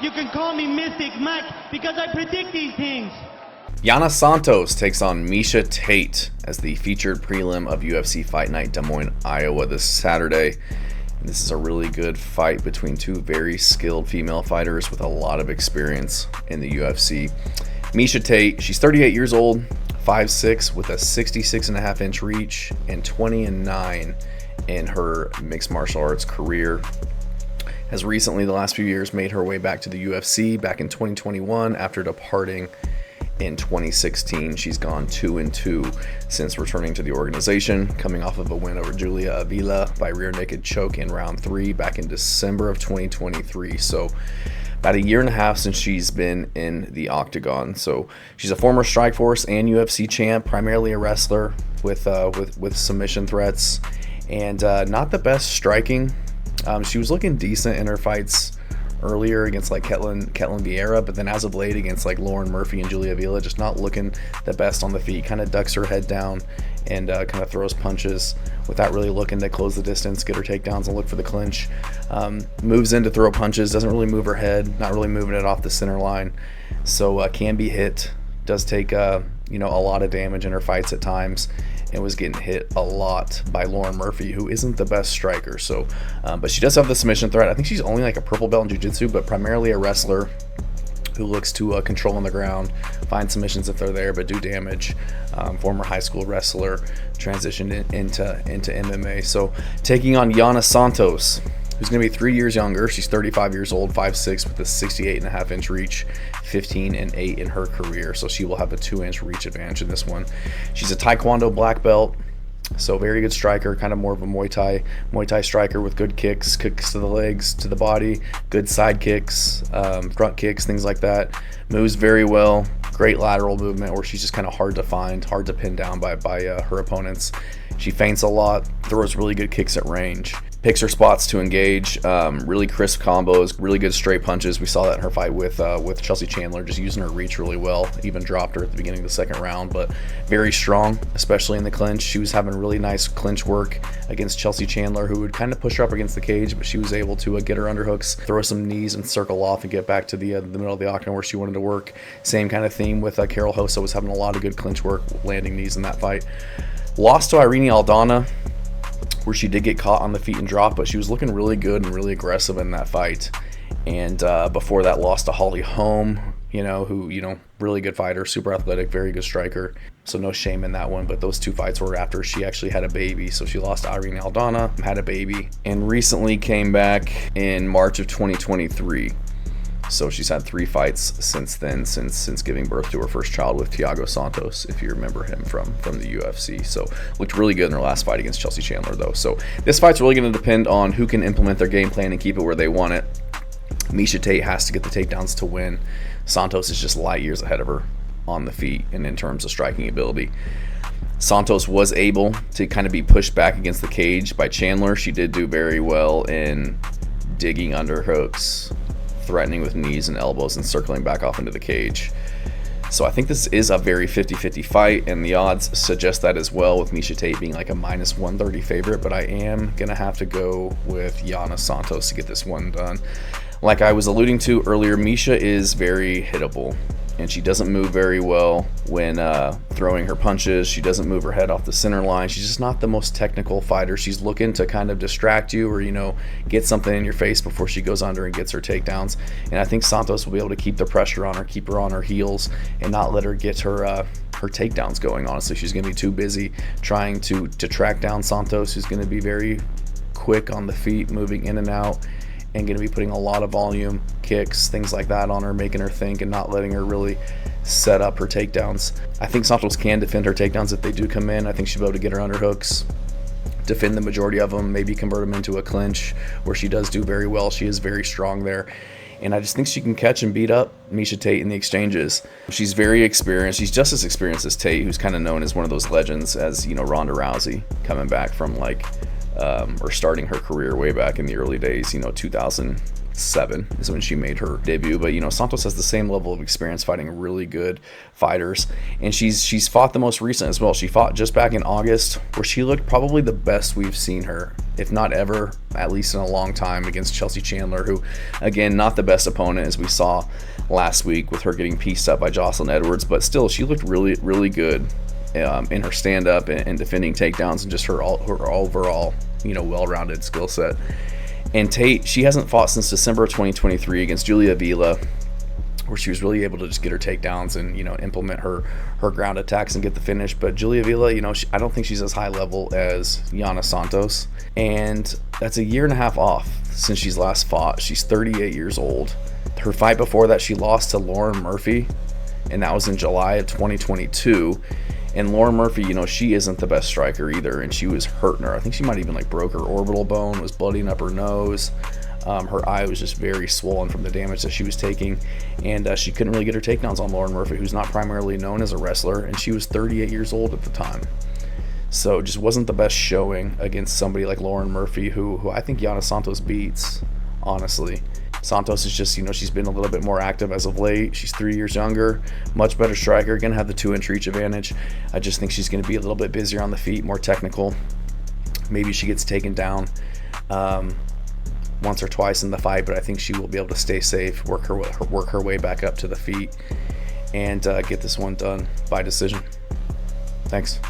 You can call me Mystic Mike because I predict these things. Yana Santos takes on Miesha Tate as the featured prelim of UFC Fight Night Des Moines, Iowa this Saturday. And this is a really good fight between two very skilled female fighters with a lot of experience in the UFC. Miesha Tate, she's 38 years old, 5'6", with a 66.5-inch reach and 20-9 in her mixed martial arts career. Has recently, the last few years, made her way back to the UFC back in 2021 after departing in 2016. She's gone 2-2 since returning to the organization, coming off of a win over Julia Avila by rear naked choke in round 3 back in December of 2023. So about a year and a half since she's been in the octagon. So she's a former Strikeforce and UFC champ, primarily a wrestler with submission threats, and not the best striking. She was looking decent in her fights earlier against like Ketlin Vieira, but then as of late against like Lauren Murphy and Julia Avila, just not looking the best on the feet. Kind of ducks her head down and kind of throws punches without really looking to close the distance, get her takedowns and look for the clinch. Moves in to throw punches, doesn't really move her head, not really moving it off the center line. So can be hit, does take a lot of damage in her fights at times, and was getting hit a lot by Lauren Murphy, who isn't the best striker. So, but she does have the submission threat. I think she's only like a purple belt in jiu-jitsu, but primarily a wrestler who looks to control on the ground, find submissions if they're there, but do damage. Former high school wrestler, transitioned into MMA. So taking on Yana Santos, who's going to be 3 years younger. She's 35 years old, 5'6", with a 68.5-inch reach, 15-8 in her career. So she will have a 2-inch reach advantage in this one. She's a Taekwondo black belt, so very good striker, kind of more of a Muay Thai striker with good kicks to the legs, to the body, good side kicks, front kicks, things like that. Moves very well, great lateral movement where she's just kind of hard to find, hard to pin down by her opponents. She feints a lot, throws really good kicks at range, picks her spots to engage, really crisp combos, really good straight punches. We saw that in her fight with Chelsea Chandler, just using her reach really well, even dropped her at the beginning of the second round, but very strong, especially in the clinch. She was having really nice clinch work against Chelsea Chandler, who would kind of push her up against the cage, but she was able to get her underhooks, throw some knees and circle off and get back to the middle of the octagon where she wanted to work. Same kind of theme with Carol Hossa, was having a lot of good clinch work, landing knees in that fight. Lost to Irene Aldana, where she did get caught on the feet and drop, but she was looking really good and really aggressive in that fight. And before that, lost to Holly Holm, who, really good fighter, super athletic, very good striker. So no shame in that one, but those two fights were after she actually had a baby. So she lost to Irene Aldana, had a baby, and recently came back in March of 2023. So she's had 3 fights since then, since giving birth to her first child with Thiago Santos, if you remember him from the UFC. So looked really good in her last fight against Chelsea Chandler, though. So this fight's really going to depend on who can implement their game plan and keep it where they want it. Miesha Tate has to get the takedowns to win. Santos is just light years ahead of her on the feet and in terms of striking ability. Santos was able to kind of be pushed back against the cage by Chandler. She did do very well in digging underhooks, threatening with knees and elbows, and circling back off into the cage. So I think this is a very 50-50 fight, and the odds suggest that as well, with Miesha Tate being like a -130 favorite, but I am going to have to go with Yana Santos to get this one done. Like I was alluding to earlier, Miesha is very hittable, and she doesn't move very well when throwing her punches. She doesn't move her head off the center line. She's just not the most technical fighter. She's looking to kind of distract you or, get something in your face before she goes under and gets her takedowns. And I think Santos will be able to keep the pressure on her, keep her on her heels, and not let her get her takedowns going. Honestly, she's going to be too busy trying to track down Santos, who's going to be very quick on the feet, moving in and out, and going to be putting a lot of volume, kicks, things like that on her, making her think and not letting her really set up her takedowns. I think Santos can defend her takedowns if they do come in. I think she'll be able to get her underhooks, defend the majority of them, maybe convert them into a clinch, where she does do very well. She is very strong there. And I just think she can catch and beat up Miesha Tate in the exchanges. She's very experienced. She's just as experienced as Tate, who's kind of known as one of those legends as, Ronda Rousey, coming back from or starting her career way back in the early days, 2000, 2007 is when she made her debut. But, you know, Santos has the same level of experience fighting really good fighters. And she's fought the most recent as well. She fought just back in August, where she looked probably the best we've seen her, if not ever, at least in a long time, against Chelsea Chandler, who, again, not the best opponent, as we saw last week with her getting pieced up by Jocelyn Edwards. But still, she looked really, really good in her stand-up and defending takedowns, and just her overall, you know, well-rounded skill set. And Tate, she hasn't fought since December of 2023 against Julia Vila, where she was really able to just get her takedowns and, you know, implement her ground attacks and get the finish. But Julia Vila, you know, I don't think she's as high level as Yana Santos, and that's a year and a half off since she's last fought. She's 38 years old. Her fight before that, she lost to Lauren Murphy, and that was in July of 2022. And Lauren Murphy, you know, she isn't the best striker either, and she was hurting her. I think she might even like broke her orbital bone, was blooding up her nose. Her eye was just very swollen from the damage that she was taking, and she couldn't really get her takedowns on Lauren Murphy, who's not primarily known as a wrestler, and she was 38 years old at the time. So it just wasn't the best showing against somebody like Lauren Murphy, who I think Jana Santos beats, honestly. Santos is just, you know, she's been a little bit more active as of late. She's 3 years younger, much better striker, gonna have the 2-inch reach advantage. I just think she's gonna be a little bit busier on the feet, more technical. Maybe she gets taken down once or twice in the fight, but I think she will be able to stay safe, work her way back up to the feet, and get this one done by decision. Thanks.